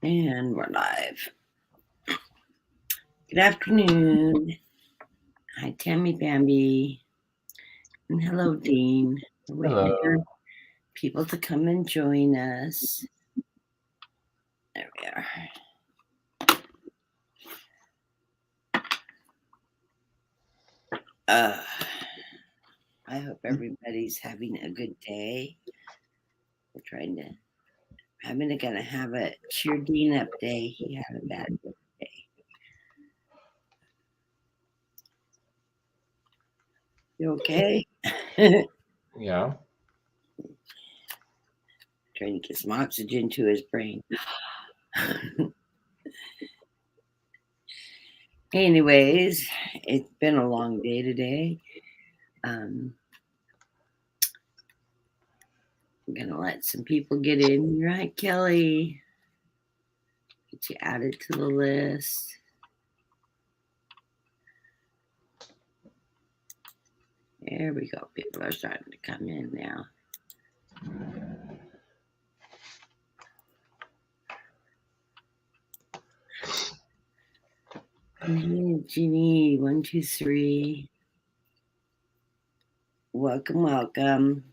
And we're live. Good afternoon. Hi, Tammy Bambi. And hello, Dean. We're waiting for people to come and join us. There we are. I hope everybody's having a good day. We're gonna have a cheer Dean up day. He had a bad day. You okay? Yeah. Trying to get some oxygen to his brain. Anyways, it's been a long day today. I'm gonna let some people get in. You're right, Kelly. Get you added to the list. There we go. People are starting to come in now. Hey, Jeannie, 1, 2, 3. Welcome, welcome.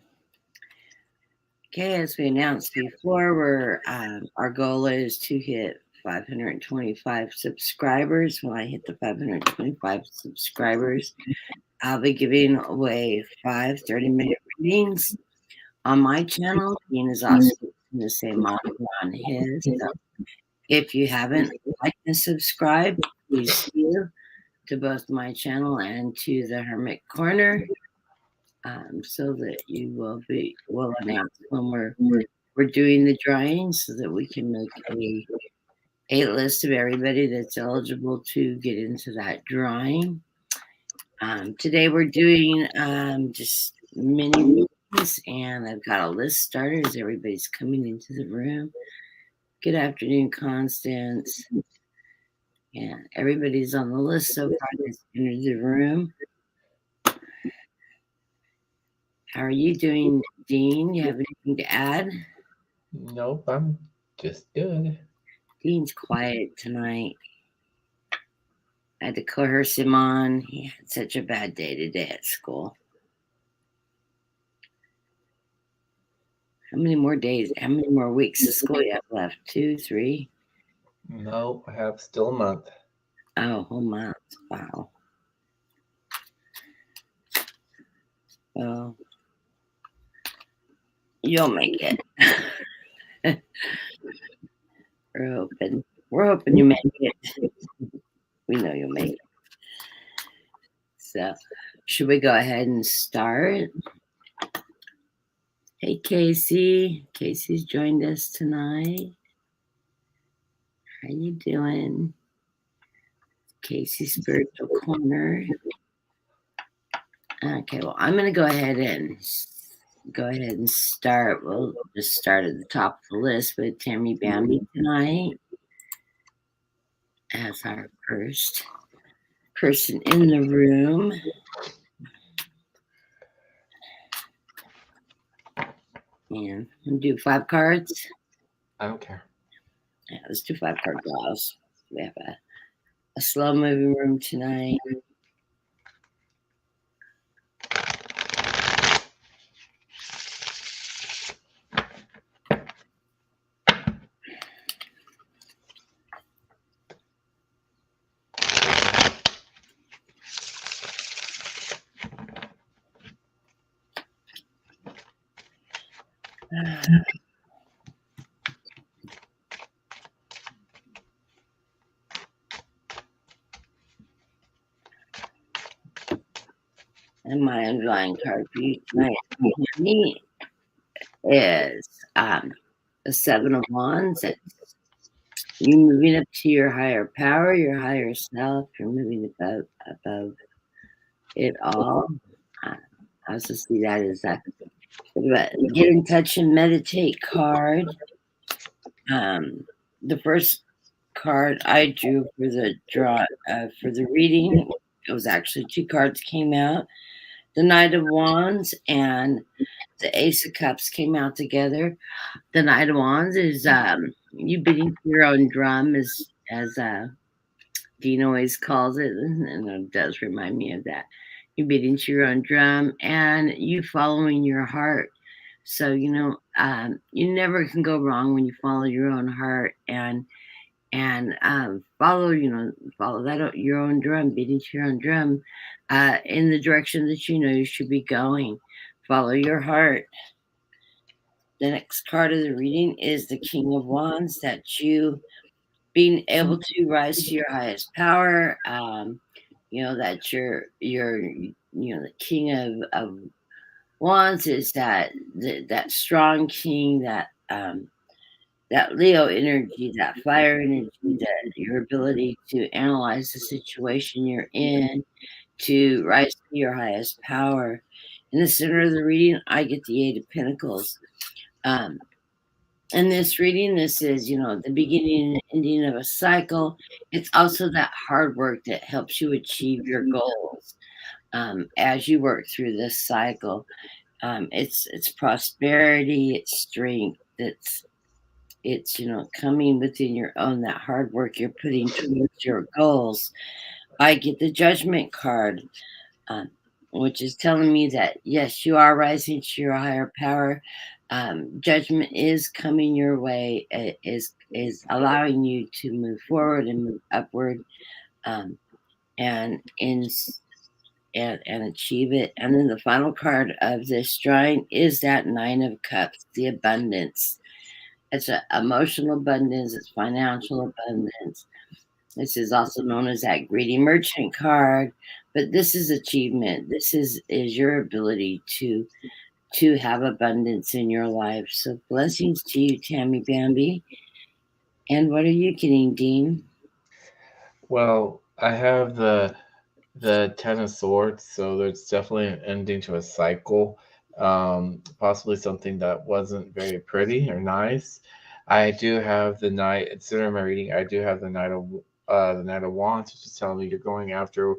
Okay, as we announced before, our goal is to hit 525 subscribers. When I hit the 525 subscribers, I'll be giving away 5 30-minute readings on my channel. Dean is also doing the same on his. So if you haven't liked and subscribed, please do to both my channel and to the Hermit Corner, so that you will announce when we're doing the drawing, so that we can make a list of everybody that's eligible to get into that drawing. Today we're doing just mini readings, and I've got a list started as everybody's coming into the room. Good afternoon, Constance. Yeah, everybody's on the list so far that's entered the room. How are you doing, Dean? You have anything to add? Nope, I'm just good. Dean's quiet tonight. I had to coerce him on. He had such a bad day today at school. How many more weeks of school you have left? 2, 3? No, I have still a month. Oh, whole month. Wow. Well, you'll make it. We're hoping you make it. We know you'll make it. So, should we go ahead and start? Hey, Casey. Casey's joined us tonight. How you doing? Casey's Spiritual Corner. Okay, well, I'm going to go ahead and start. We'll just start at the top of the list with Tammy Bambi tonight as our first person in the room. And we'll do 5 cards. I don't care. Yeah, let's do 5 card draws. We have a slow moving room tonight. And my underlying card for you tonight is the 7 of Wands. It's you moving up to your higher power, your higher self. You're moving above it all. I also see that as a get in touch and meditate card. The first card I drew for the for the reading, it was actually 2 cards came out. The Knight of Wands and the Ace of Cups came out together. The Knight of Wands is you beating your own drum, as Dean always calls it, and it does remind me of that. You beating to your own drum, and you following your heart. So you never can go wrong when you follow your own heart and follow that your own drum, beating to your own drum, in the direction that you should be going. Follow your heart. The next card of the reading is the King of Wands. That you being able to rise to your highest power. That you're the King of Wands is that strong king, that Leo energy, that fire energy, that your ability to analyze the situation you're in, to rise to your highest power. In the center of the reading, I get the Eight of Pentacles. In this reading, this is, the beginning and ending of a cycle. It's also that hard work that helps you achieve your goals as you work through this cycle. It's prosperity, it's strength, it's coming within your own, that hard work you're putting towards your goals. I get the Judgment card, which is telling me that yes, you are rising to your higher power. Judgment is coming your way. Is allowing you to move forward and move upward, and achieve it. And then the final card of this drawing is that Nine of Cups, the abundance. It's an emotional abundance. It's financial abundance. This is also known as that greedy merchant card, but this is achievement. This is your ability to have abundance in your life. So blessings to you, Tammy Bambi. And what are you getting, Dean? Well, I have the Ten of Swords, so there's definitely an ending to a cycle. Possibly something that wasn't very pretty or nice. I do have the Knight. It's in my reading. I do have the Knight of Wands, which is telling me you're going after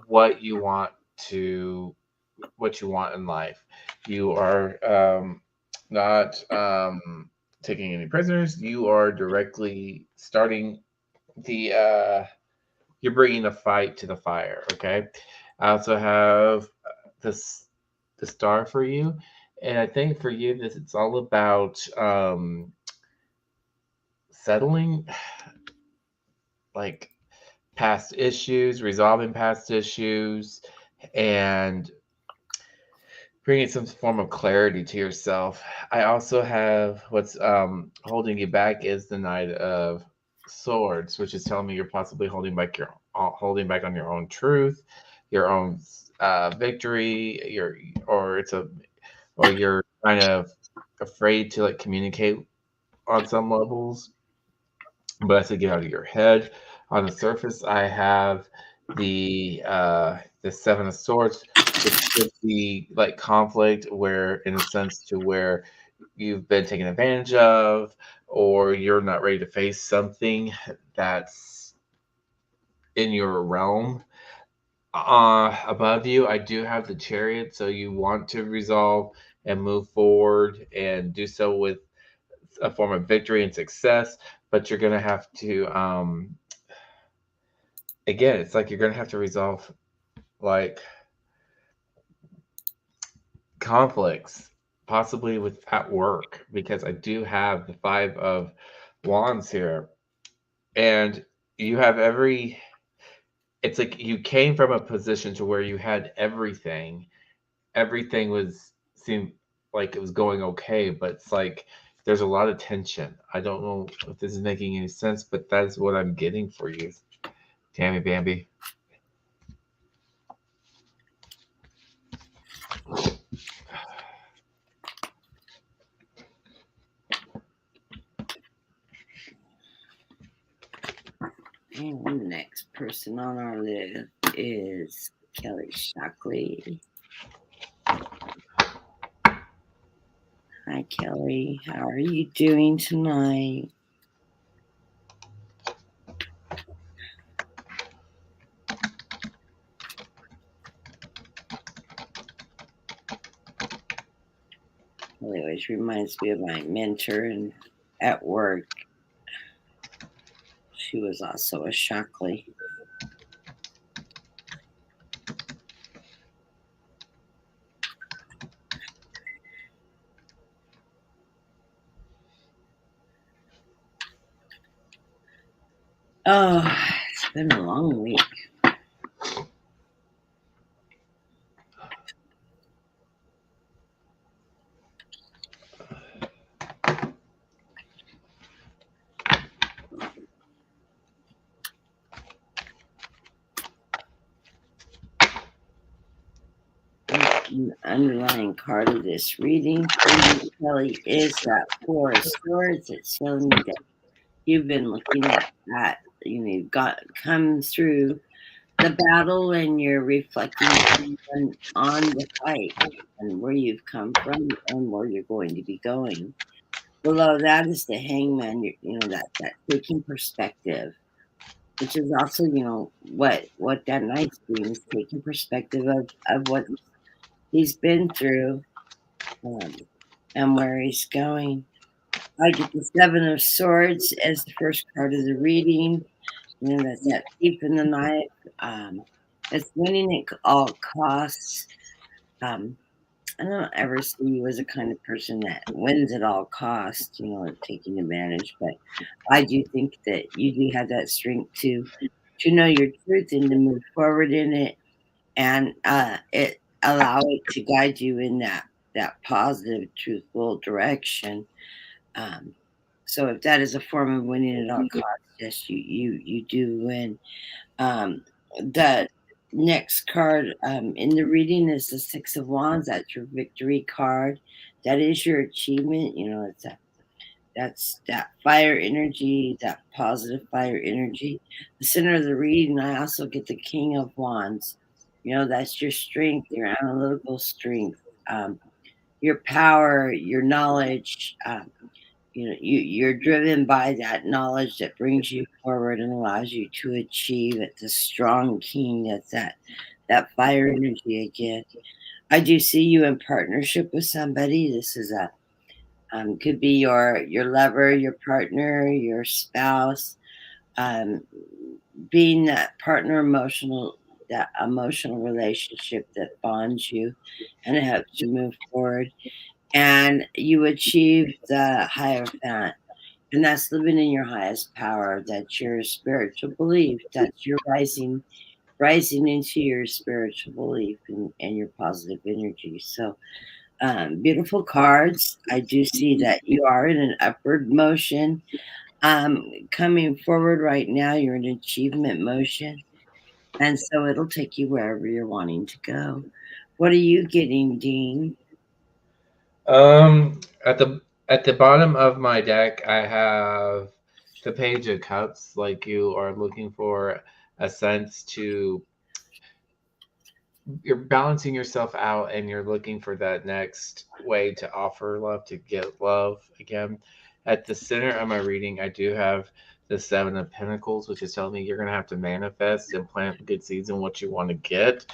what you want to what you want in life. You are not taking any prisoners. You are directly starting the you're bringing the fight to the fire. Okay. I also have this the star for you, and I think for you this it's all about settling like past issues, resolving past issues, and bringing some form of clarity to yourself. I also have what's holding you back is the Knight of Swords, which is telling me you're possibly holding back on your own truth, your own victory, or you're kind of afraid to like communicate on some levels, but I to get out of your head. On the surface, I have the Seven of Swords, which could be like conflict, where in a sense to where you've been taken advantage of, or you're not ready to face something that's in your realm. Above you, I do have the Chariot, so you want to resolve and move forward and do so with a form of victory and success, but you're gonna have to again, it's like you're gonna have to resolve like conflicts, possibly with at work, because I do have the Five of Wands here, and you have every. It's like you came from a position to where you had everything. Everything was seemed like it was going okay, but it's like there's a lot of tension. I don't know if this is making any sense, but that's what I'm getting for you, Tammy Bambi. And the next person on our list is Kell Shockley. Hi, Kelly. How are you doing tonight? It always reminds me of my mentor and at work. She was also a Shockley. Oh, it's been a long week. An underlying card of this reading for you, Kelly, is that Four of Swords. It's showing me that you've been looking at that. You've come through the battle and you're reflecting on the fight and where you've come from and where you're going to be going. Below that is the Hangman. That taking perspective, which is also what that knight's doing is taking perspective of what he's been through, and where he's going. I get the Seven of Swords as the first card of the reading. That's that thief in the night. It's winning at all costs. I don't ever see you as a kind of person that wins at all costs, taking advantage. But I do think that you do have that strength to know your truth and to move forward in it, and it allow it to guide you in that positive, truthful direction. Um, so if that is a form of winning at all costs, yes, you do win. The next card in the reading is the Six of Wands. That's your victory card. That is your achievement. That's that fire energy, that positive fire energy. The center of the reading, I also get the King of Wands. That's your strength, your analytical strength, your power, your knowledge. You're driven by that knowledge that brings you forward and allows you to achieve. It's a strong king. That's that fire energy again. I do see you in partnership with somebody. This is a could be your lover, your partner, your spouse, um, being that partner that emotional relationship that bonds you and it helps you move forward. And you achieve the Hierophant, and that's living in your highest power. That's your spiritual belief. That's your rising into your spiritual belief and your positive energy. So, beautiful cards. I do see that you are in an upward motion. Coming forward right now, you're in achievement motion. And so it'll take you wherever you're wanting to go. What are you getting, Dean? Um, at the bottom of my deck, I have the Page of Cups. Like you are looking for a sense to you're balancing yourself out and you're looking for that next way to offer love, to get love again. At the center of my reading, I do have the Seven of Pentacles, which is telling me you're going to have to manifest and plant good seeds in what you want to get,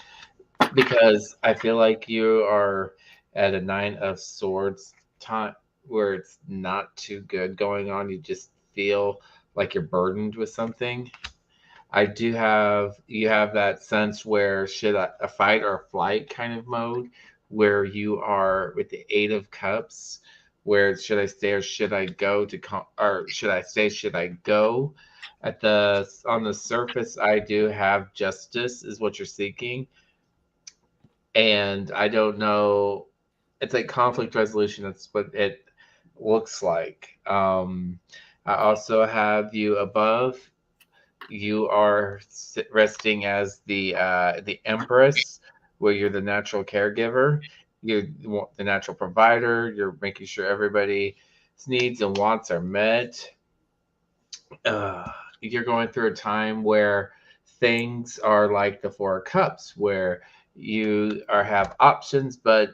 because I feel like you are at a Nine of Swords time where it's not too good going on. You just feel like you're burdened with something. I do have you have that sense where should a fight or flight kind of mode where you are with the Eight of Cups, where should I stay or should I go or should I stay, should I go? At the on the surface, I do have justice is what you're seeking, and I don't know. It's like conflict resolution. That's what it looks like. I also have you above. You are resting as the Empress, where you're the natural caregiver. You're the natural provider. You're making sure everybody's needs and wants are met. uh, you're going through a time where things are like the Four of Cups, where you are have options, but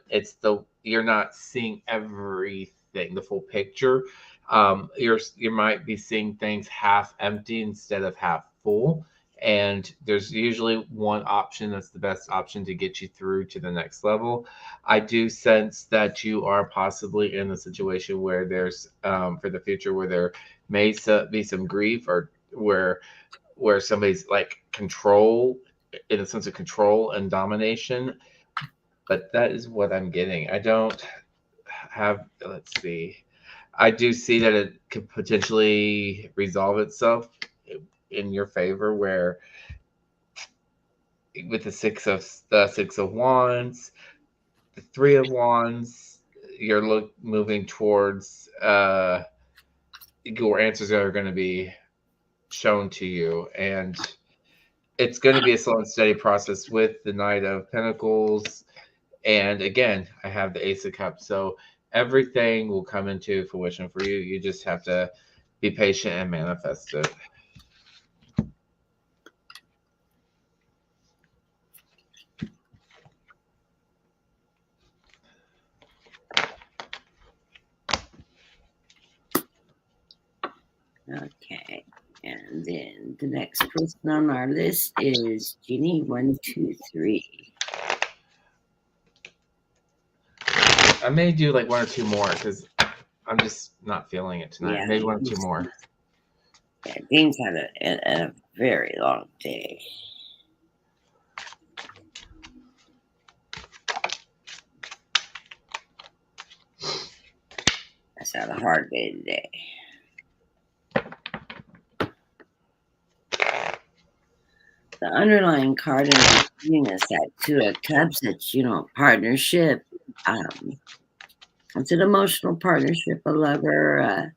you're not seeing everything, the full picture. You might be seeing things half empty instead of half full, and there's usually one option that's the best option to get you through to the next level. I do sense that you are possibly in a situation where there's for the future where there may be some grief or where somebody's like control, in a sense of control and domination. But that is what I'm getting. I don't have, let's see. I do see that it could potentially resolve itself in your favor, where with the 6 of Wands, the 3 of Wands, you're moving towards your answers are going to be shown to you, and it's going to be a slow and steady process with the Knight of Pentacles. And again, I have the Ace of Cups, so everything will come into fruition for you. You just have to be patient and manifest it. Okay. And then the next person on our list is Jeannie 123. I may do like 1 or 2 more because I'm just not feeling it tonight. Yeah, Maybe 1 or 2 more. Yeah, Dean's had a very long day. That's had a hard day today. The underlying card in the reading is that 2 of Cups. That's, partnership. It's an emotional partnership, a lover, a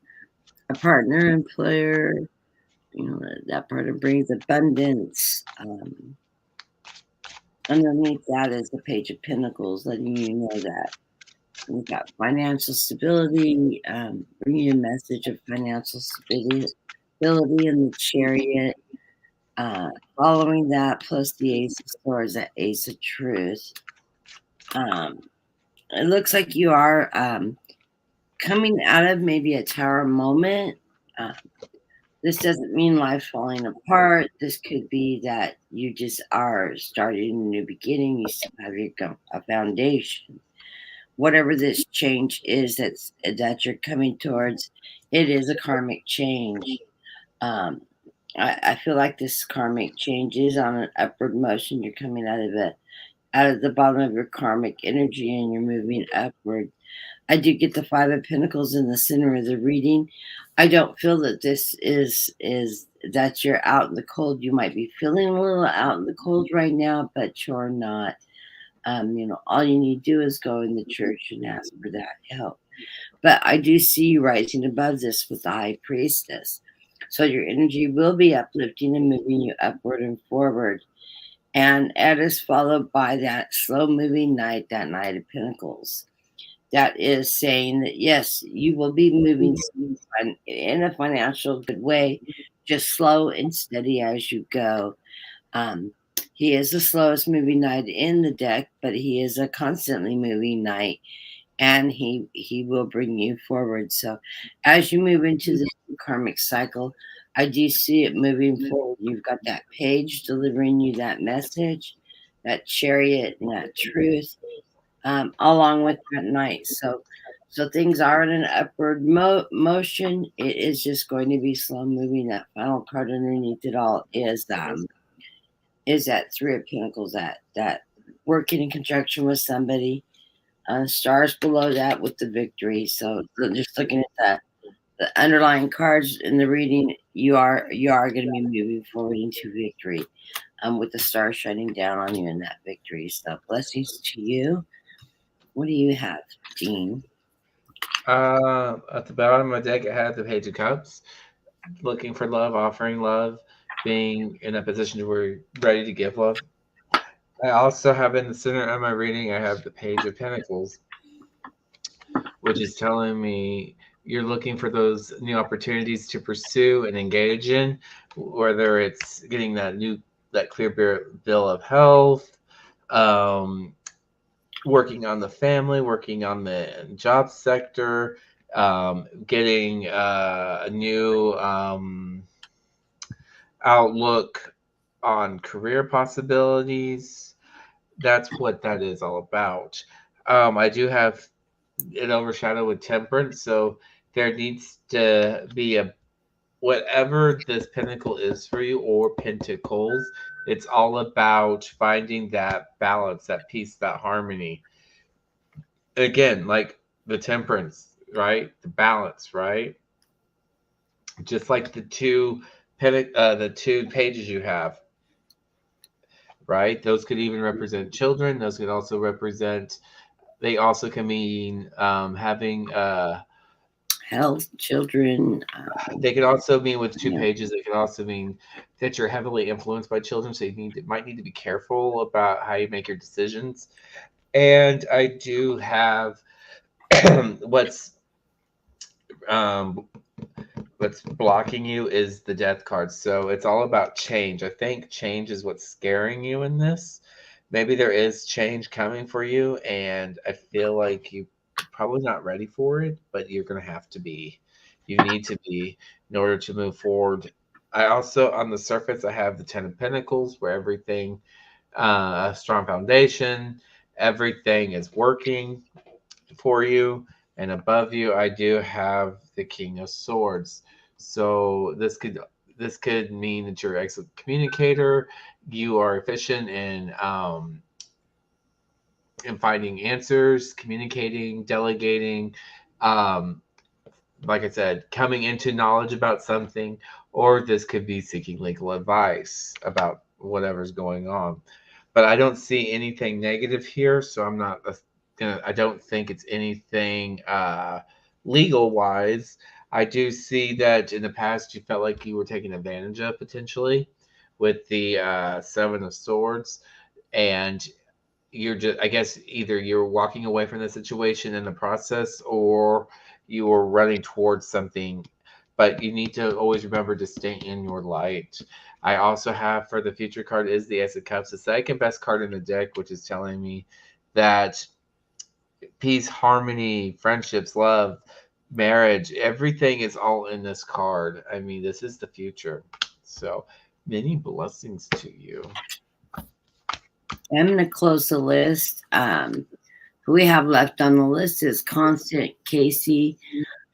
partner, employer. That part of brings abundance. Underneath that is the Page of Pentacles, letting you know that we've got financial stability, bringing a message of financial stability in the Chariot. Following that, plus the Ace of Swords, that Ace of Truth. It looks like you are coming out of maybe a tower moment. This doesn't mean life's falling apart. This could be that you just are starting a new beginning. You still have a foundation. Whatever this change is that you're coming towards, it is a karmic change. I feel like this karmic change is on an upward motion. You're coming out of the bottom of your karmic energy, and you're moving upward. I do get the 5 of Pentacles in the center of the reading. I don't feel that this is that you're out in the cold. You might be feeling a little out in the cold right now, but you're not. All you need to do is go in the church and ask for that help. But I do see you rising above this with the High Priestess. So your energy will be uplifting and moving you upward and forward. And it is followed by that slow moving Knight, that Knight of Pentacles. That is saying that, yes, you will be moving in a financial good way, just slow and steady as you go. He is the slowest moving Knight in the deck, but he is a constantly moving Knight, and he will bring you forward. So as you move into this karmic cycle, I do see it moving forward. You've got that Page delivering you that message, that Chariot, and that Truth, along with that Knight. So things are in an upward motion. It is just going to be slow moving. That final card underneath it all is that 3 of Pentacles, that working in conjunction with somebody. Stars below that with the Victory. So just looking at the underlying cards in the reading, you are going to be moving forward into victory, with the stars shining down on you in that victory. So blessings to you. What do you have, Dean? At the bottom of my deck, I have the Page of Cups, looking for love, offering love, being in a position to where you're ready to give love. I also have in the center of my reading, I have the Page of Pentacles, which is telling me you're looking for those new opportunities to pursue and engage in, whether it's getting that clear bill of health, working on the family, working on the job sector, getting a new outlook on career possibilities. That's what that is all about. I do have it overshadowed with Temperance, so there needs to be a whatever this pinnacle is for you, or pentacles, it's all about finding that balance, that peace, that harmony. Again, like the temperance, right? The balance, right? Just like the two pages you have, right? Those could even represent children. Those could also represent. They also can mean having. Health, children. They could also mean with two Yeah. pages. They could also mean that you're heavily influenced by children, so might need to be careful about how you make your decisions. And I do have what's um, what's blocking you is the death card. So it's all about change. I think change is what's scaring you in this. Maybe there is change coming for you, and I feel like you probably not ready for it, but you're gonna have to be. You need to be in order to move forward. I also, on the surface, I have the Ten of Pentacles, where everything, a strong foundation, everything is working for you. And above you, I do have the King of Swords. So this could mean that you're an excellent communicator. You are efficient in finding answers, communicating, delegating. Um, like I said, coming into knowledge about something, or this could be seeking legal advice about whatever's going on. But I don't see anything negative here, so I'm not gonna. I don't think it's anything legal wise. I do see that in the past you felt like you were taken advantage of potentially with the Seven of Swords, and you're just, I guess, either you're walking away from the situation in the process, or you're running towards something. But you need to always remember to stay in your light. I also have, for the future card, is the Ace of Cups, the second best card in the deck, which is telling me that peace, harmony, friendships, love, marriage, everything is all in this card. I mean, this is the future. So many blessings to you. I'm going to close the list. Who we have left on the list is Constance, Casey,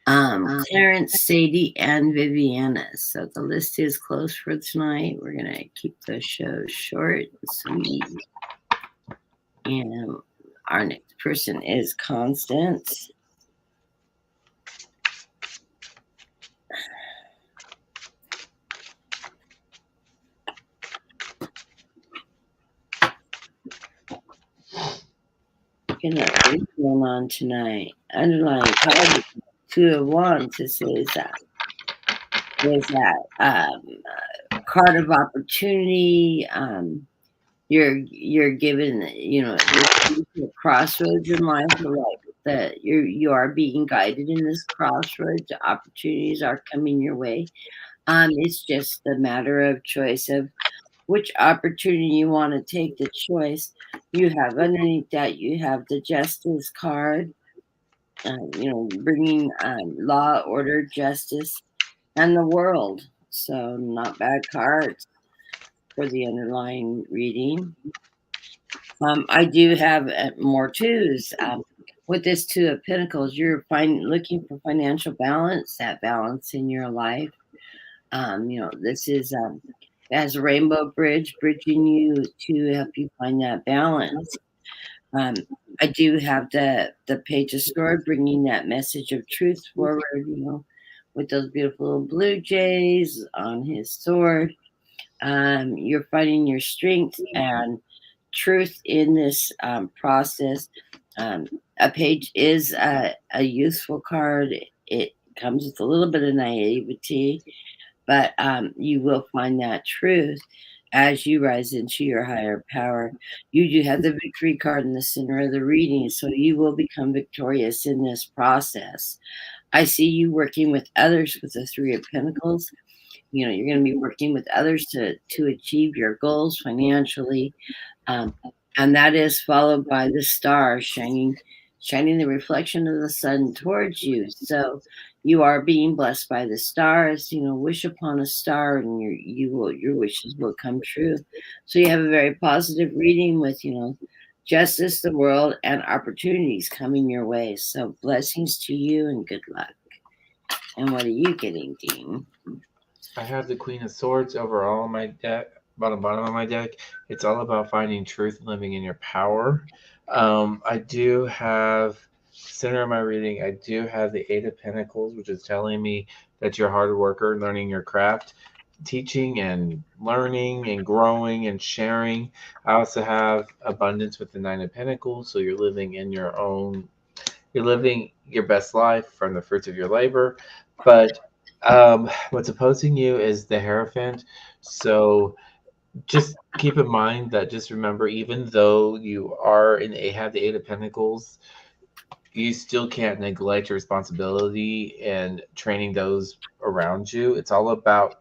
Clarence, Sadie, and Viviana. So the list is closed for tonight. We're going to keep the show short and sweet. And our next person is Constance. Looking at what's going on tonight. Underlying card, 2 of Wands. This is that card of opportunity. You're given, you're a crossroads in life, like that you are being guided in this crossroads. Opportunities are coming your way. It's just a matter of choice of which opportunity you want to take. The choice you have underneath that, you have the Justice card. Bringing law, order, justice, and the world. So not bad cards for the underlying reading. I do have more twos. With this Two of Pentacles, you're looking for financial balance, that balance in your life. This is as a rainbow bridge, bridging you to help you find that balance. I do have the Page of Sword, bringing that message of truth forward. With those beautiful little blue jays on his sword. You're finding your strength and truth in this process. A page is a useful card. It comes with a little bit of naivety, but you will find that truth as you rise into your higher power. You do have the victory card in the center of the reading, so you will become victorious in this process. I see you working with others with the Three of Pentacles. You're going to be working with others to achieve your goals financially. And that is followed by the star shining the reflection of the sun towards you. So you are being blessed by the stars. Wish upon a star, and your wishes will come true. So you have a very positive reading with justice, the world, and opportunities coming your way. So blessings to you and good luck. And what are you getting, Dean? I have the Queen of Swords overall on my deck, bottom of my deck. It's all about finding truth and living in your power. I do have center of my reading. I do have the Eight of Pentacles, which is telling me that you're a hard worker, learning your craft, teaching and learning and growing and sharing. I also have abundance with the Nine of Pentacles, so you're living in your own, you're living your best life from the fruits of your labor. But what's opposing you is the Hierophant. So just keep in mind that, just remember, even though you are in a have the Eight of Pentacles, you still can't neglect your responsibility and training those around you. It's all about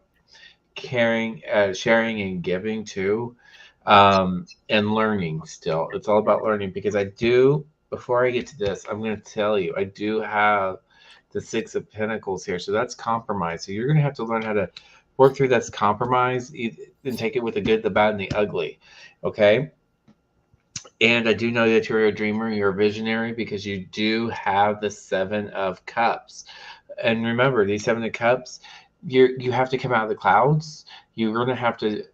caring, sharing, and giving too, and learning. Still, it's all about learning, because I do. Before I get to this, I'm going to tell you, I do have the Six of Pentacles here, so that's compromise. So you're going to have to learn how to work through that's compromise, and take it with the good, the bad, and the ugly. Okay. And I do know that you're a dreamer, you're a visionary, because you do have the Seven of Cups. And remember, these Seven of Cups, you have to come out of the clouds. You're going to have to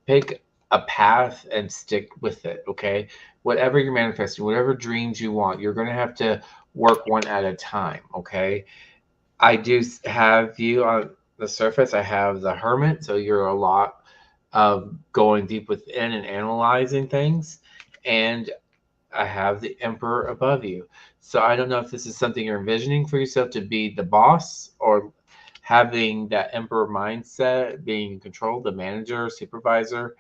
pick a path and stick with it. Okay, whatever you're manifesting, whatever dreams you want, you're going to have to work one at a time. Okay, I do have you on the surface. I have the Hermit, so you're a lot of going deep within and analyzing things, and I have the Emperor above you. So I don't know if this is something you're envisioning for yourself, to be the boss, or having that Emperor mindset, being in control, the manager, supervisor.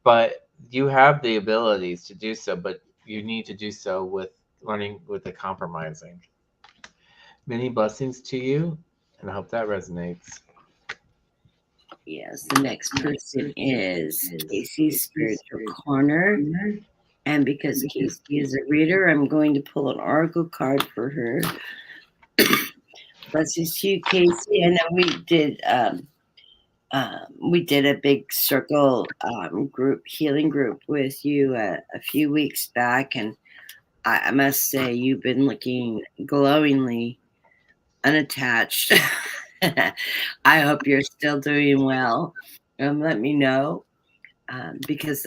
But you have the abilities to do so, but you need to do so with learning, with the compromising. Many blessings to you, and I hope that resonates. Yes, the next person is Casey's Spiritual Corner. And because Casey is a reader, I'm going to pull an oracle card for her. Blessings to you, Casey. I know we did a big circle group healing group with you a few weeks back, and I must say you've been looking glowingly unattached. I hope you're still doing well. Let me know. Because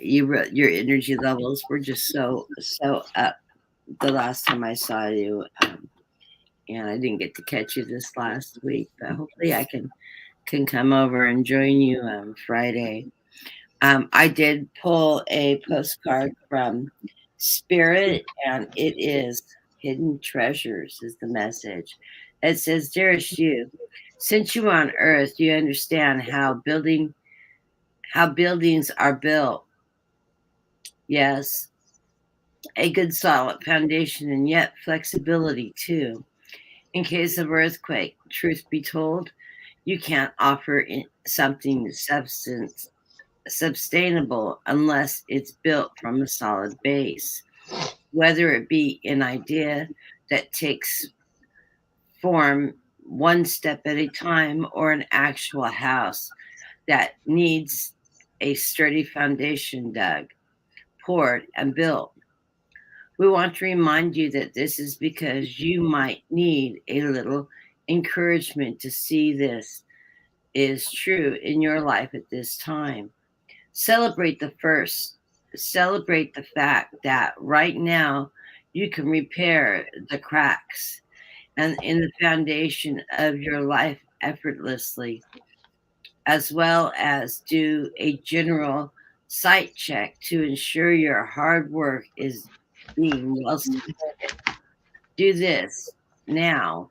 your energy levels were just so up the last time I saw you, and I didn't get to catch you this last week, but hopefully I can come over and join you Friday. I did pull a postcard from Spirit, and it is Hidden Treasures is the message. It says, "Dearest you, since you are on Earth, you understand how buildings are built. Yes, a good solid foundation, and yet flexibility too. In case of earthquake, truth be told, you can't offer something sustainable unless it's built from a solid base, whether it be an idea that takes form one step at a time, or an actual house that needs a sturdy foundation dug, poured, and built. We want to remind you that this is because you might need a little encouragement to see this is true in your life at this time. Celebrate the first. Celebrate the fact that right now you can repair the cracks and in the foundation of your life effortlessly, as well as do a general site check to ensure your hard work is being well supported. Do this now,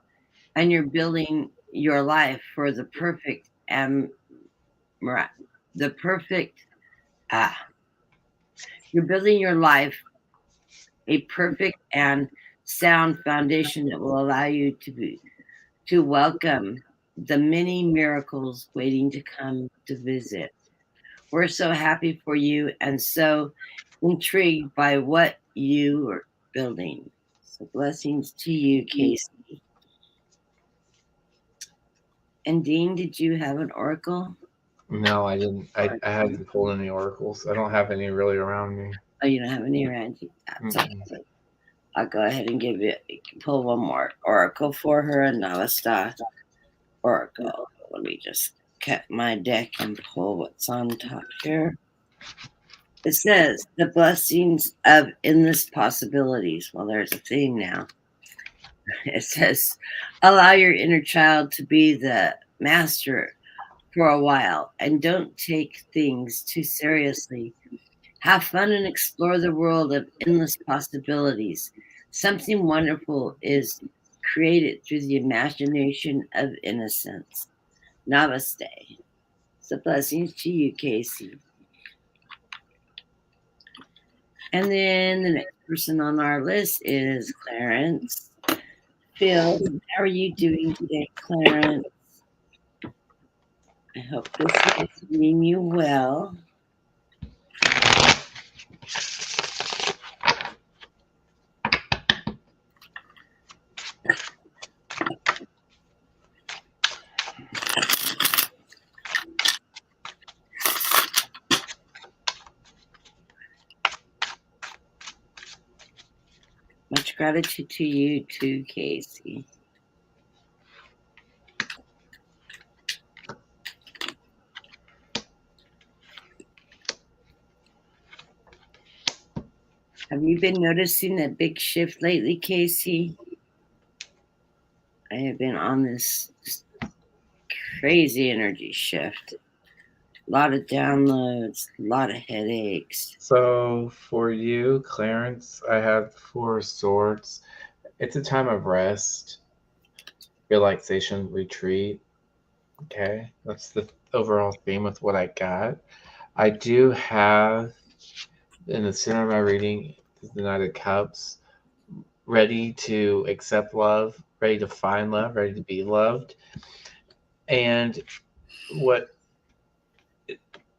and you're building your life for the perfect and the perfect ah you're building your life a perfect and sound foundation that will allow you to welcome the many miracles waiting to come to visit. We're so happy for you and so intrigued by what you are building. So blessings to you, Casey. And Dean, did you have an oracle? No, I didn't. I haven't pulled any oracles. I don't have any really around me. Oh, you don't have any around you. That's okay. I'll go ahead and pull one more oracle for her, and Navasta oracle. Let me just cut my deck and pull what's on top here. It says the blessings of endless possibilities. Well, there's a theme now. It says allow your inner child to be the master for a while and don't take things too seriously. Have fun and explore the world of endless possibilities. Something wonderful is created through the imagination of innocence. Namaste. So blessings to you, Casey. And then the next person on our list is Clarence. Phil, how are you doing today, Clarence? I hope this is treating you well. Much gratitude to you too, Casey. Have you been noticing a big shift lately, Casey? I have been on this crazy energy shift. A lot of downloads, a lot of headaches. So for you, Clarence, I have 4 of Swords. It's a time of rest, relaxation, retreat. Okay, that's the overall theme with what I got. I do have in the center of my reading the Knight of Cups, ready to accept love, ready to find love, ready to be loved. And what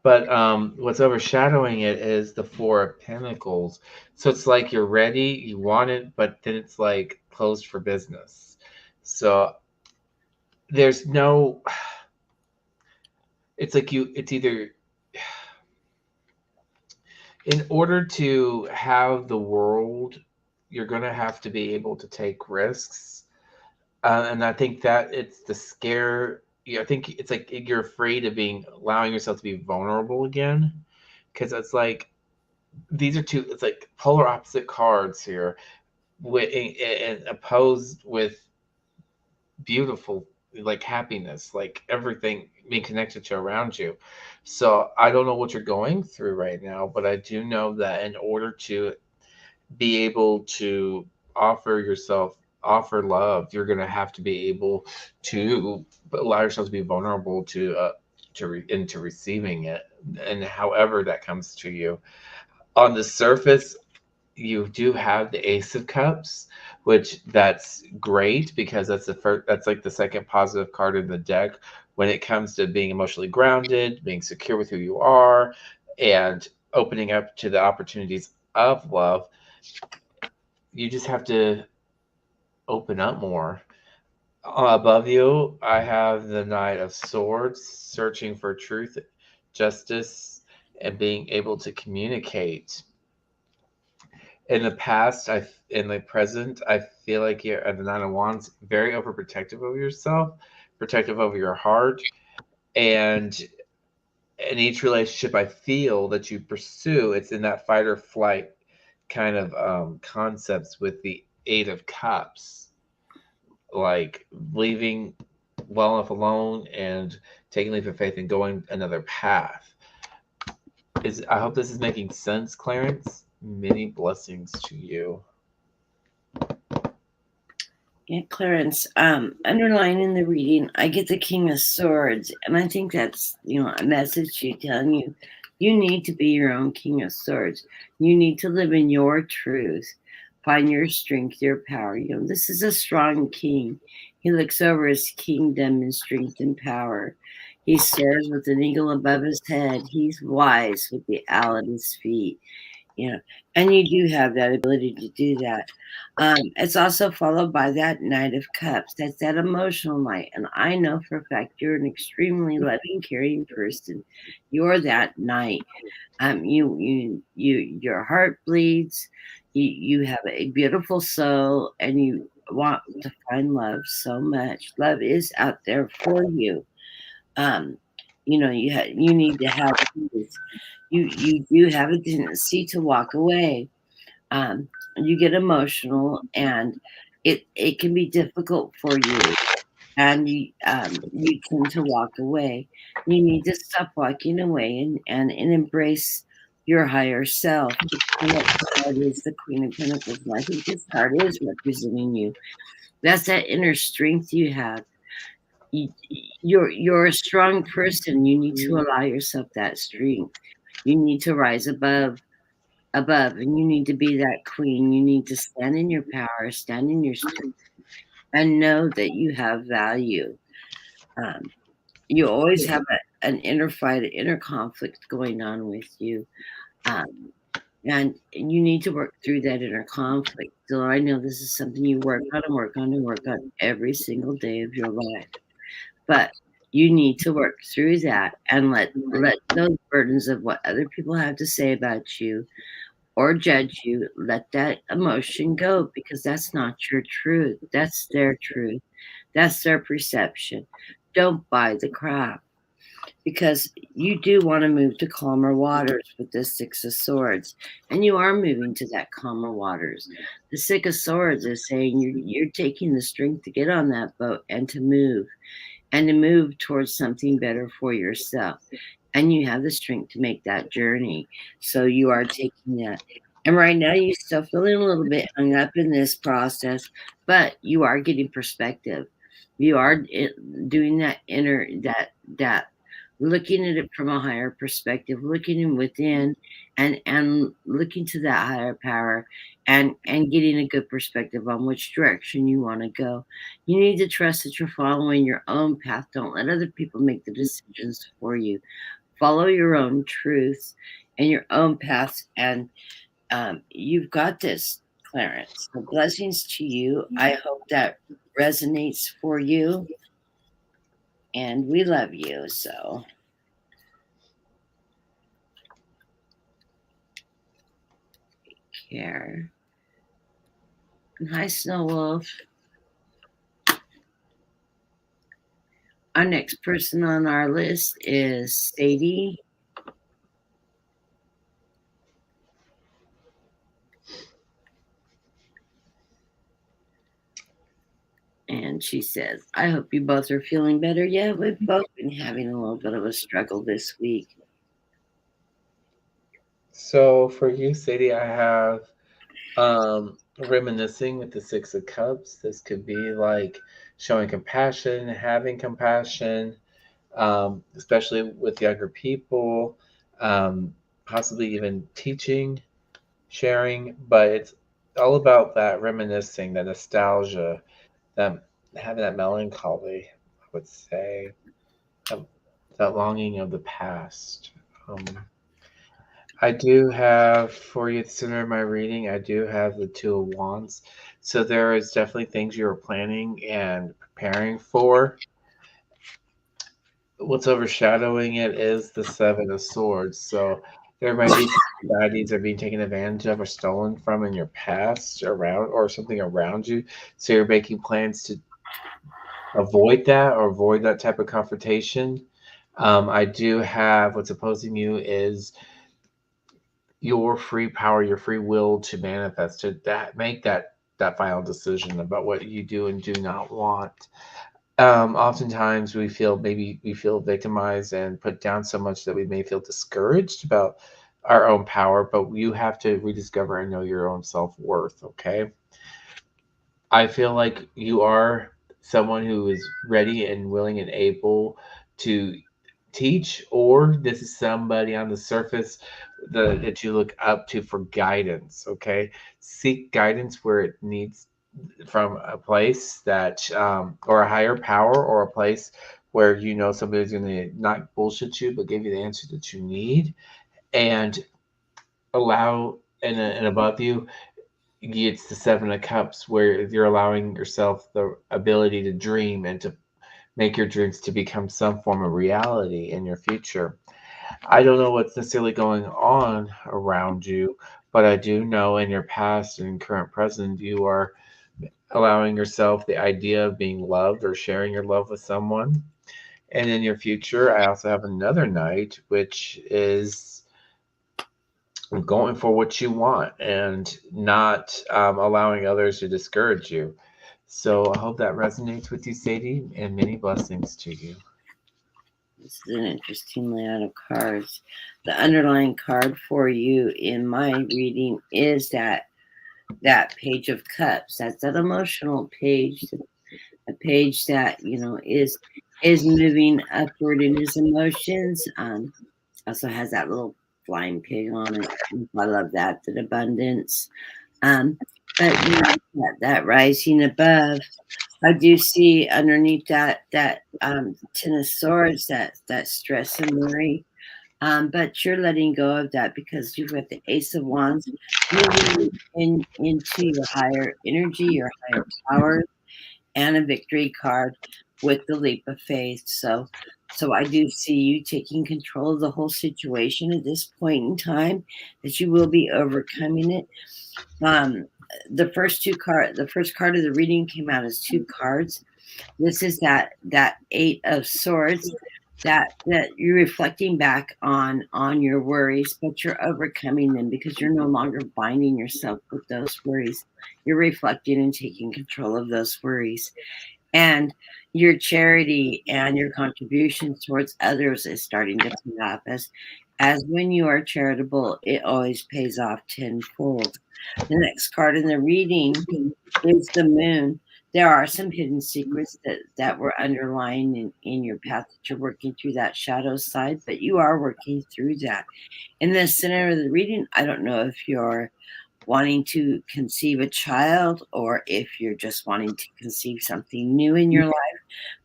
what's overshadowing it is the 4 of Pentacles. So it's like you're ready, you want it, but then it's like closed for business. So there's no, it's like it's either, in order to have the world, you're going to have to be able to take risks. And I think that it's the scare. Yeah, I think it's like you're afraid of allowing yourself to be vulnerable again. Because it's like, these are two, it's like polar opposite cards here, and opposed with beautiful, like happiness, like everything being connected to around you. So I don't know what you're going through right now, but I do know that in order to be able to offer yourself, offer love, you're going to have to be able to allow yourself to be vulnerable into receiving it, and however that comes to you. On the surface, you do have the Ace of Cups, which that's great because that's the first, that's like the second positive card in the deck when it comes to being emotionally grounded, being secure with who you are, and opening up to the opportunities of love. You just have to open up more. Above you, I have the Knight of Swords, searching for truth, justice, and being able to communicate. In the past, in the present, I feel like you're at the Nine of Wands, very overprotective of yourself, protective over your heart, and in each relationship, I feel that you pursue, it's in that fight or flight kind of concepts with the Eight of Cups, like leaving well enough alone and taking leap of faith and going another path. I hope this is making sense, Clarence. Many blessings to you. Yeah, Clarence, underlining the reading, I get the King of Swords, and I think that's, a message to you telling you, you need to be your own King of Swords. You need to live in your truth, find your strength, your power. This is a strong king. He looks over his kingdom in strength and power. He soars with an eagle above his head. He's wise with the owl at his feet. And you do have that ability to do that. It's also followed by that Knight of Cups. That's that emotional knight. And I know for a fact you're an extremely loving, caring person. You're that knight. Your heart bleeds. You have a beautiful soul, and you want to find love so much. Love is out there for you. you need to have peace. You do have a tendency to walk away. Um, you get emotional, and it can be difficult for you, and you tend to walk away. You need to stop walking away and embrace your higher self. And that card is the Queen of Pentacles, and I think this card is representing you. That's that inner strength you have. You, you're a strong person. You need to allow yourself that strength. You need to rise above, and you need to be that queen. You need to stand in your power, stand in your strength, and know that you have value. Um, you always have an inner fight, an inner conflict going on with you. Um, and you need to work through that inner conflict. So I know this is something you work on and work on and work on every single day of your life. But you need to work through that and let those burdens of what other people have to say about you or judge you, let that emotion go, because that's not your truth. That's their truth. That's their perception. Don't buy the crap, because you do want to move to calmer waters with the Six of Swords, and you are moving to that calmer waters. The Six of Swords is saying you're taking the strength to get on that boat and to move towards something better for yourself. And you have the strength to make that journey. So you are taking that. And right now, you're still feeling a little bit hung up in this process, but you are getting perspective. You are doing that inner, that looking at it from a higher perspective, looking in within, and looking to that higher power, and getting a good perspective on which direction you want to go. You need to trust that you're following your own path. Don't let other people make the decisions for you. Follow your own truths and your own paths, and you've got this, Clarence. So blessings to you. I hope that resonates for you, and we love you. So, care. And hi, Snow Wolf. Our next person on our list is Sadie. And she says, I hope you both are feeling better. Yeah, we've both been having a little bit of a struggle this week. So for you, Sadie, I have reminiscing with the Six of Cups. This could be like showing compassion, having compassion, especially with younger people, possibly even teaching, sharing. But it's all about that reminiscing, that nostalgia, that having that melancholy, I would say, that, that longing of the past. Um, I do have, for you, the center of my reading, I do have the Two of Wands. So there is definitely things you're planning and preparing for. What's overshadowing it is the Seven of Swords. So there might be baddies that are being taken advantage of or stolen from in your past around or something around you. So you're making plans to avoid that or avoid that type of confrontation. I do have what's opposing you is your free power, your free will to manifest, to that make that final decision about what you do and do not want. Oftentimes we feel victimized and put down so much that we may feel discouraged about our own power, but you have to rediscover and know your own self-worth. Okay, I feel like you are someone who is ready and willing and able to teach, or this is somebody on the surface that you look up to for guidance. Okay, seek guidance where it needs from a place that, or a higher power, or a place where you know somebody's going to not bullshit you, but give you the answer that you need, and allow and above you it's the Seven of Cups, where you're allowing yourself the ability to dream and to make your dreams to become some form of reality in your future. I don't know what's necessarily going on around you, but I do know in your past and current present, you are allowing yourself the idea of being loved or sharing your love with someone. And in your future, I also have another knight, which is going for what you want and not allowing others to discourage you. So I hope that resonates with you, Sadie, and many blessings to you. This is an interesting layout of cards. The underlying card for you in my reading is that Page of Cups. That's that emotional page, a page that is moving upward in his emotions. Also has that little flying pig on it. I love that. That abundance. Um, but that rising above, I do see underneath that 10 of Swords, that stress and worry. But you're letting go of that because you've got the Ace of Wands moving into your higher energy, your higher power, and a victory card with the leap of faith. So I do see you taking control of the whole situation at this point in time, that you will be overcoming it. Um, the first card of the reading came out as two cards. This is that 8 of Swords, that you're reflecting back on your worries, but you're overcoming them because you're no longer binding yourself with those worries. You're reflecting and taking control of those worries. And your charity and your contributions towards others is starting to pay off. As when you are charitable, it always pays off tenfold. The next card in the reading is the Moon. There are some hidden secrets that were underlying in your path, that you're working through that shadow side, but you are working through that. In the center of the reading, I don't know if you're wanting to conceive a child or if you're just wanting to conceive something new in your life.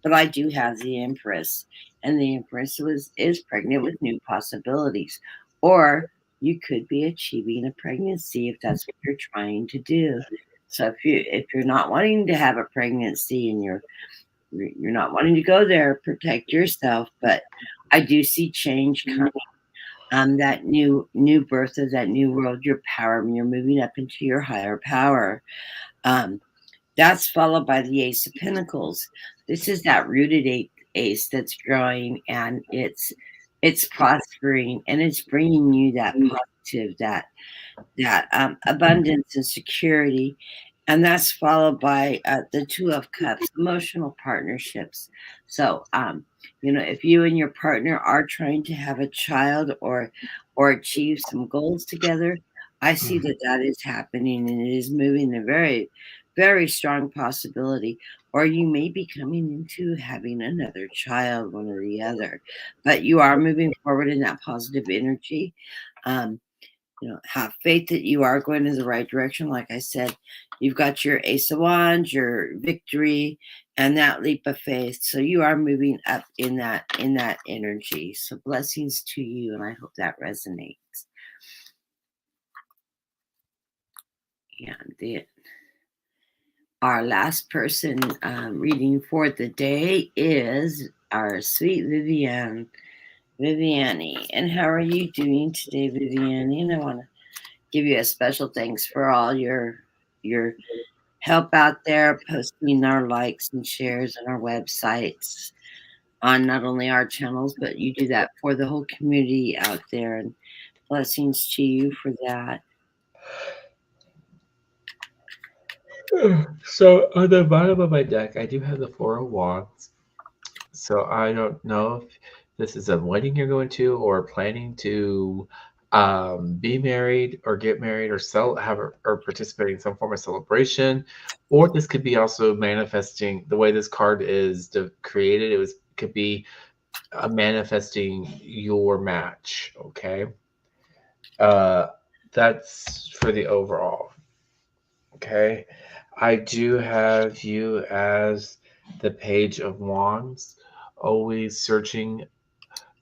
But I do have the Empress, and the Empress is pregnant with new possibilities. Or you could be achieving a pregnancy if that's what you're trying to do. So if you're not wanting to have a pregnancy and you're not wanting to go there, protect yourself. But I do see change coming. That new birth of that new world, your power, you're moving up into your higher power. Um, that's followed by the Ace of Pentacles. This is that rooted ace that's growing, and it's prospering, and it's bringing you that positive, that abundance and security. And that's followed by the 2 of Cups, emotional partnerships. So, if you and your partner are trying to have a child or achieve some goals together, I see that is happening, and it is moving a very, very strong possibility. Or you may be coming into having another child, one or the other, but you are moving forward in that positive energy. Um, have faith that you are going in the right direction. Like I said, you've got your Ace of Wands, your victory, and that leap of faith. So you are moving up in that energy. So blessings to you, and I hope that resonates. And our last person reading for the day is our sweet Viviani. And how are you doing today, Viviani? And I want to give you a special thanks for all your help out there, posting our likes and shares on our websites, on not only our channels, but you do that for the whole community out there. And blessings to you for that. So on the bottom of my deck, I do have the Four of Wands. So I don't know if this is a wedding you're going to, or planning to be married or get married, or or participate in some form of celebration, or this could be also manifesting the way this card is created. Could be manifesting your match. Okay, uh, that's for the overall. Okay, I do have you as the Page of Wands, always searching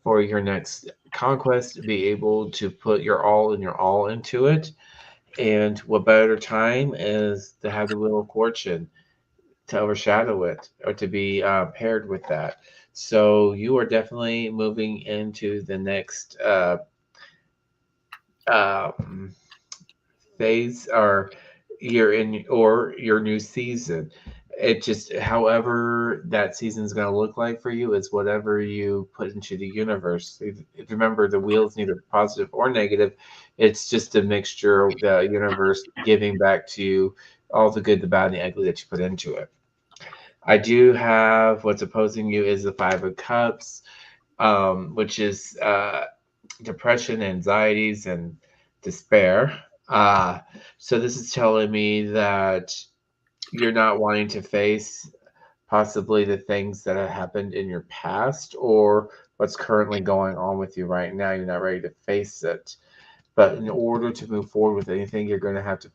for your next conquest, be able to put your all and your all into it. And what better time is to have the Wheel of Fortune to overshadow it, or to be paired with that. So you are definitely moving into the next um, phase, or you're in, or your new season. It just, however that season is going to look like for you is whatever you put into the universe. If remember, the wheel is neither positive or negative. It's just a mixture of the universe giving back to you all the good, the bad, and the ugly that you put into it. I do have what's opposing you is the Five of Cups, which is depression, anxieties, and despair. Uh, so this is telling me that you're not wanting to face possibly the things that have happened in your past or what's currently going on with you right now. You're not ready to face it. But in order to move forward with anything, you're going to have to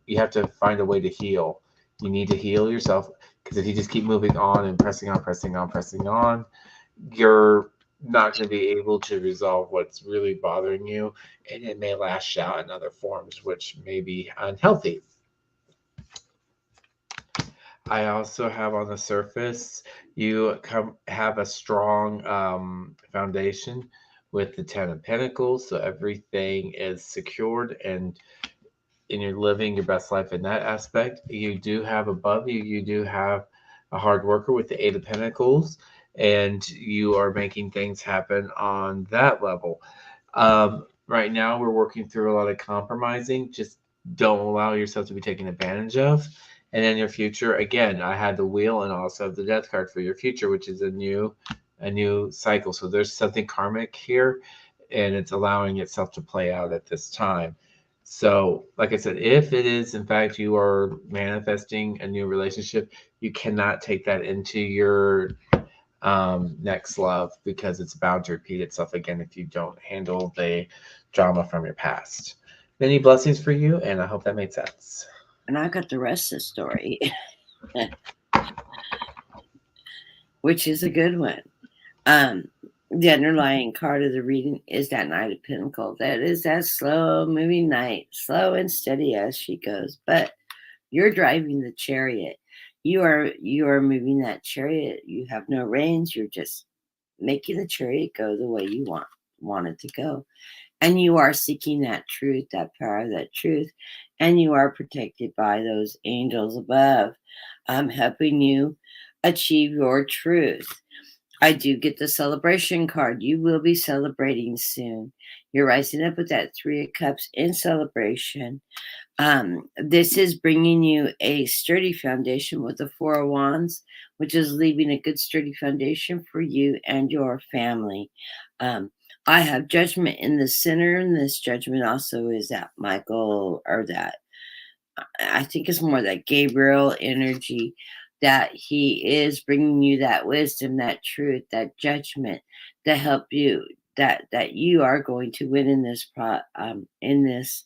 you have to find a way to heal. You need to heal yourself because if you just keep moving on and pressing on, pressing on, pressing on, you're not going to be able to resolve what's really bothering you, and it may lash out in other forms, which may be unhealthy. I also have on the surface, you have a strong foundation with the Ten of Pentacles, so everything is secured and you're living your best life in that aspect. You do have above you, you do have a hard worker with the Eight of Pentacles, and you are making things happen on that level. Right now, we're working through a lot of compromising. Just don't allow yourself to be taken advantage of. And in your future, again, I had the wheel and also the death card for your future, which is a new cycle. So there's something karmic here, and it's allowing itself to play out at this time. So, like I said, if it is in fact you are manifesting a new relationship, you cannot take that into your next love because it's bound to repeat itself again if you don't handle the drama from your past. Many blessings for you, and I hope that made sense. And I got the rest of the story, which is a good one. The underlying card of the reading is that Knight of Pentacles. That is that slow moving knight, slow and steady as she goes. But you're driving the chariot. You are moving that chariot. You have no reins. You're just making the chariot go the way you want it to go. And you are seeking that truth, that power, that truth. And you are protected by those angels above, helping you achieve your truth. I do get the celebration card. You will be celebrating soon. You're rising up with that Three of Cups in celebration. This is bringing you a sturdy foundation with the Four of Wands, which is leaving a good sturdy foundation for you and your family. I have judgment in the center, and this judgment also is that Michael, or that I think it's more that Gabriel energy, that he is bringing you that wisdom, that truth, that judgment to help you, that you are going to win in this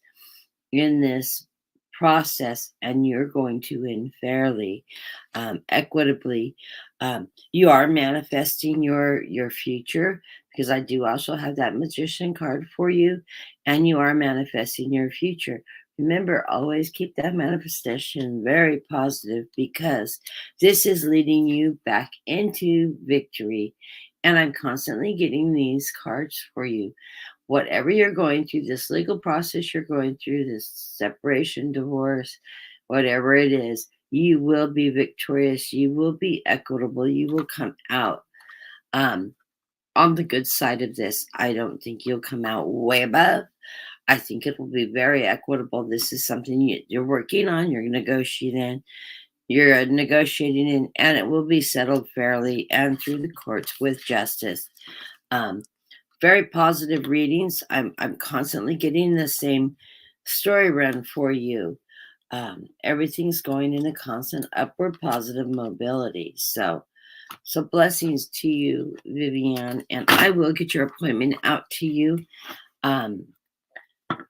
in this process, and you're going to win fairly, equitably. You are manifesting your future, because I do also have that Magician card for you, and you are manifesting your future. Remember, always keep that manifestation very positive, because this is leading you back into victory. And I'm constantly getting these cards for you. Whatever you're going through, this legal process you're going through, this separation, divorce, whatever it is, you will be victorious. You will be equitable. You will come out on the good side of this. I don't think you'll come out way above. I think it will be very equitable. This is something you're working on, you're negotiating, and it will be settled fairly and through the courts with justice. Very positive readings. I'm constantly getting the same story run for you. Everything's going in a constant upward positive mobility. So blessings to you, Vivian, and I will get your appointment out to you.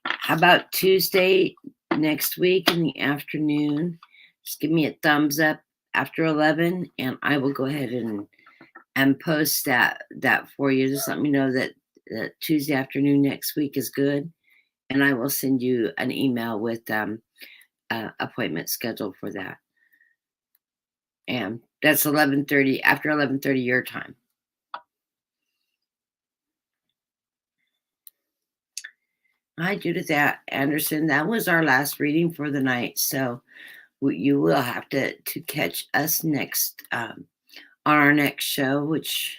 How about Tuesday next week in the afternoon? Just give me a thumbs up after 11, and I will go ahead and post that for you. Just let me know that Tuesday afternoon next week is good, and I will send you an email with appointment schedule for that. And that's 11:30, after 11:30 your time. Hi, Judith Anderson. That was our last reading for the night. So you will have to catch us next on our next show, which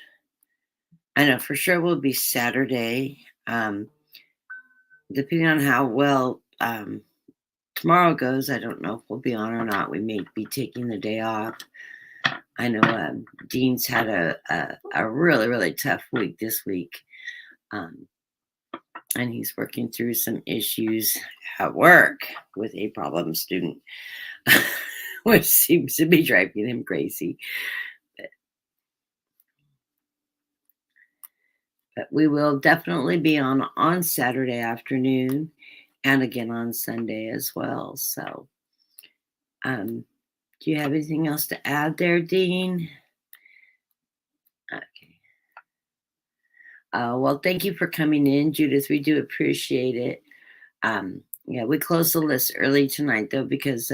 I know for sure will be Saturday. Depending on how well tomorrow goes, I don't know if we'll be on or not. We may be taking the day off. I know Dean's had a really, really tough week this week. And he's working through some issues at work with a problem student, which seems to be driving him crazy. But we will definitely be on Saturday afternoon and again on Sunday as well. So, do you have anything else to add there, Dean? Okay. Well, thank you for coming in, Judith. We do appreciate it. Yeah, we closed the list early tonight, though, because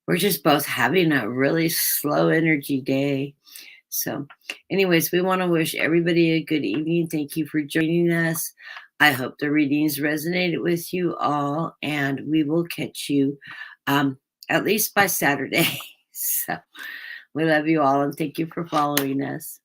we're just both having a really slow energy day. So, anyways, we want to wish everybody a good evening. Thank you for joining us. I hope the readings resonated with you all, and we will catch you at least by Saturday. So, we love you all, and thank you for following us.